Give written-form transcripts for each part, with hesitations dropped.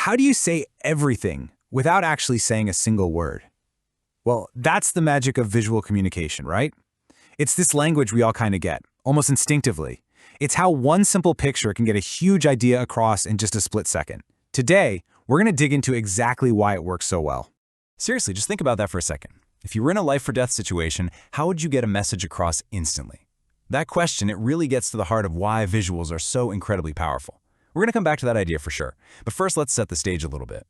how do you say everything without actually saying a single word? Well, that's the magic of visual communication, right? It's this language we all kind of get, almost instinctively. It's how one simple picture can get a huge idea across in just a split second. Today, we're going to dig into exactly why it works so well. Seriously, just think about that for a second. If you were in a life-or-death situation, how would you get a message across instantly? That question, it really gets to the heart of why visuals are so incredibly powerful. We're going to come back to that idea for sure. But first, let's set the stage a little bit.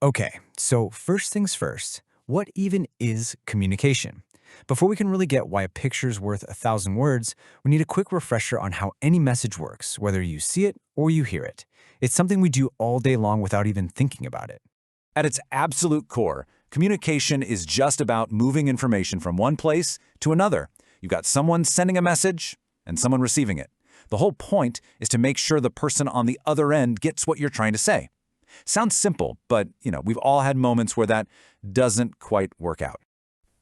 Okay, so first things first, what even is communication? Before we can really get why a picture's worth 1,000 words, we need a quick refresher on how any message works, whether you see it or you hear it. It's something we do all day long without even thinking about it. At its absolute core, communication is just about moving information from one place to another. You've got someone sending a message and someone receiving it. The whole point is to make sure the person on the other end gets what you're trying to say. Sounds simple, but we've all had moments where that doesn't quite work out.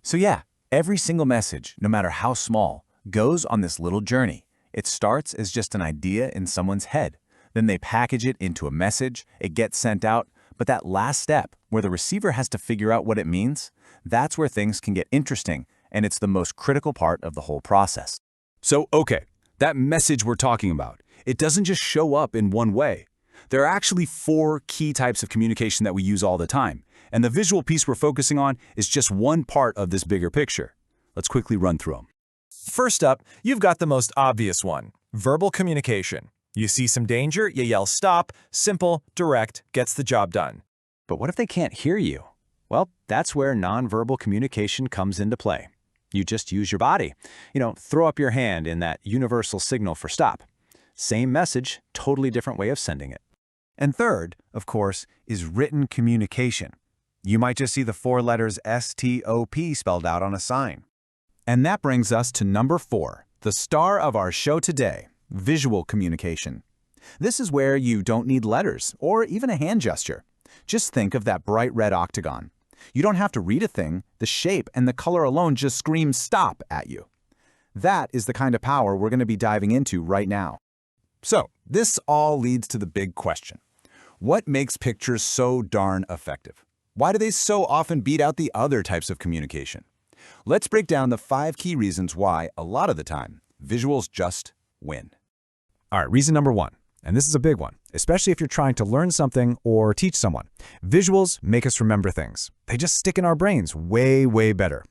So yeah, every single message, no matter how small, goes on this little journey. It starts as just an idea in someone's head. Then they package it into a message, it gets sent out, but that last step, where the receiver has to figure out what it means, that's where things can get interesting, and it's the most critical part of the whole process. So, okay, that message we're talking about, it doesn't just show up in one way. There are actually 4 key types of communication that we use all the time, and the visual piece we're focusing on is just one part of this bigger picture. Let's quickly run through them. First up, you've got the most obvious one, verbal communication. You see some danger, you yell stop, simple, direct, gets the job done. But what if they can't hear you? Well, that's where nonverbal communication comes into play. You just use your body. Throw up your hand in that universal signal for stop. Same message, totally different way of sending it. And third, of course, is written communication. You might just see the 4 letters STOP spelled out on a sign. And that brings us to number 4, the star of our show today, visual communication. This is where you don't need letters or even a hand gesture. Just think of that bright red octagon. You don't have to read a thing. The shape and the color alone just scream stop at you. That is the kind of power we're going to be diving into right now. So, this all leads to the big question. What makes pictures so darn effective? Why do they so often beat out the other types of communication? Let's break down the 5 key reasons why, a lot of the time, visuals just win. All right, reason number 1, and this is a big one, especially if you're trying to learn something or teach someone. Visuals make us remember things. They just stick in our brains way, way better.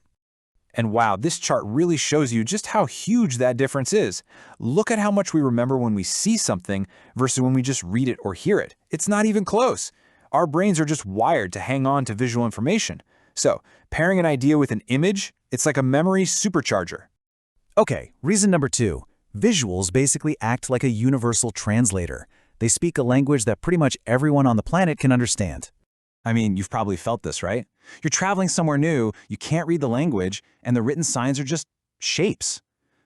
And wow, this chart really shows you just how huge that difference is. Look at how much we remember when we see something versus when we just read it or hear it. It's not even close. Our brains are just wired to hang on to visual information. So, pairing an idea with an image, it's like a memory supercharger. Okay, reason number 2. Visuals basically act like a universal translator. They speak a language that pretty much everyone on the planet can understand. I mean, you've probably felt this, right? You're traveling somewhere new, you can't read the language, and the written signs are just shapes.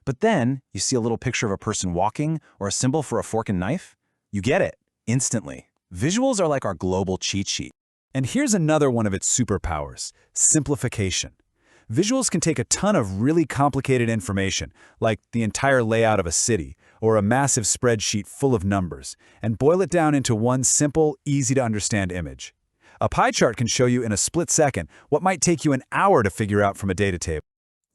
But then, you see a little picture of a person walking or a symbol for a fork and knife. You get it, instantly. Visuals are like our global cheat sheet. And here's another one of its superpowers, simplification. Visuals can take a ton of really complicated information, like the entire layout of a city or a massive spreadsheet full of numbers, and boil it down into one simple, easy-to-understand image. A pie chart can show you in a split second what might take you an hour to figure out from a data table.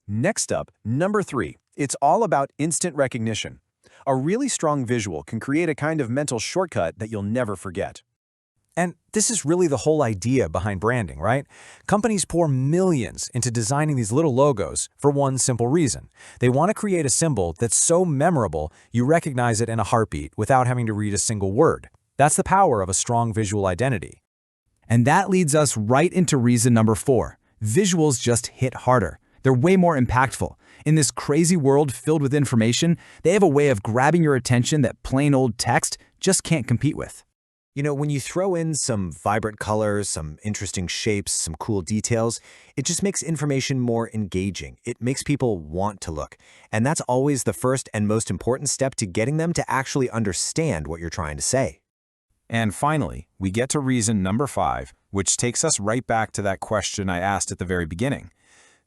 Next up, number 3. It's all about instant recognition. A really strong visual can create a kind of mental shortcut that you'll never forget. And this is really the whole idea behind branding, right? Companies pour millions into designing these little logos for one simple reason. They want to create a symbol that's so memorable you recognize it in a heartbeat without having to read a single word. That's the power of a strong visual identity. And that leads us right into reason number 4. Visuals just hit harder. They're way more impactful. In this crazy world filled with information, they have a way of grabbing your attention that plain old text just can't compete with. When you throw in some vibrant colors, some interesting shapes, some cool details, it just makes information more engaging. It makes people want to look. And that's always the first and most important step to getting them to actually understand what you're trying to say. And finally, we get to reason number 5, which takes us right back to that question I asked at the very beginning.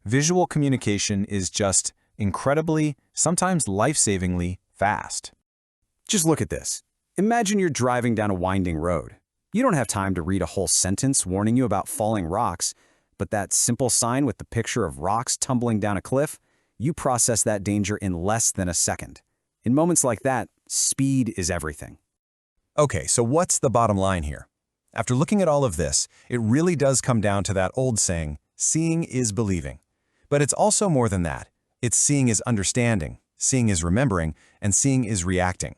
Visual communication is just incredibly, sometimes life-savingly fast. Just look at this. Imagine you're driving down a winding road. You don't have time to read a whole sentence warning you about falling rocks, but that simple sign with the picture of rocks tumbling down a cliff, you process that danger in less than a second. In moments like that, speed is everything. Okay, so what's the bottom line here? After looking at all of this, it really does come down to that old saying, seeing is believing. But it's also more than that. It's seeing is understanding, seeing is remembering, and seeing is reacting.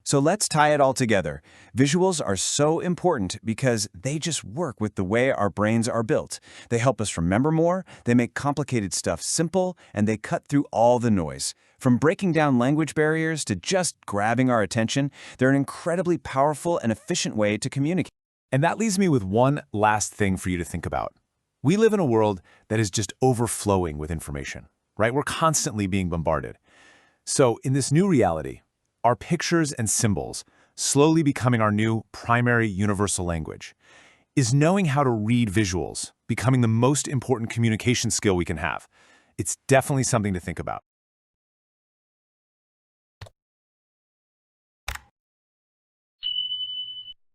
So let's tie it all together. Visuals are so important because they just work with the way our brains are built. They help us remember more, they make complicated stuff simple, and they cut through all the noise. From breaking down language barriers to just grabbing our attention, they're an incredibly powerful and efficient way to communicate. And that leaves me with one last thing for you to think about. We live in a world that is just overflowing with information, right? We're constantly being bombarded. So in this new reality, are pictures and symbols slowly becoming our new primary universal language? Is knowing how to read visuals becoming the most important communication skill we can have? It's definitely something to think about.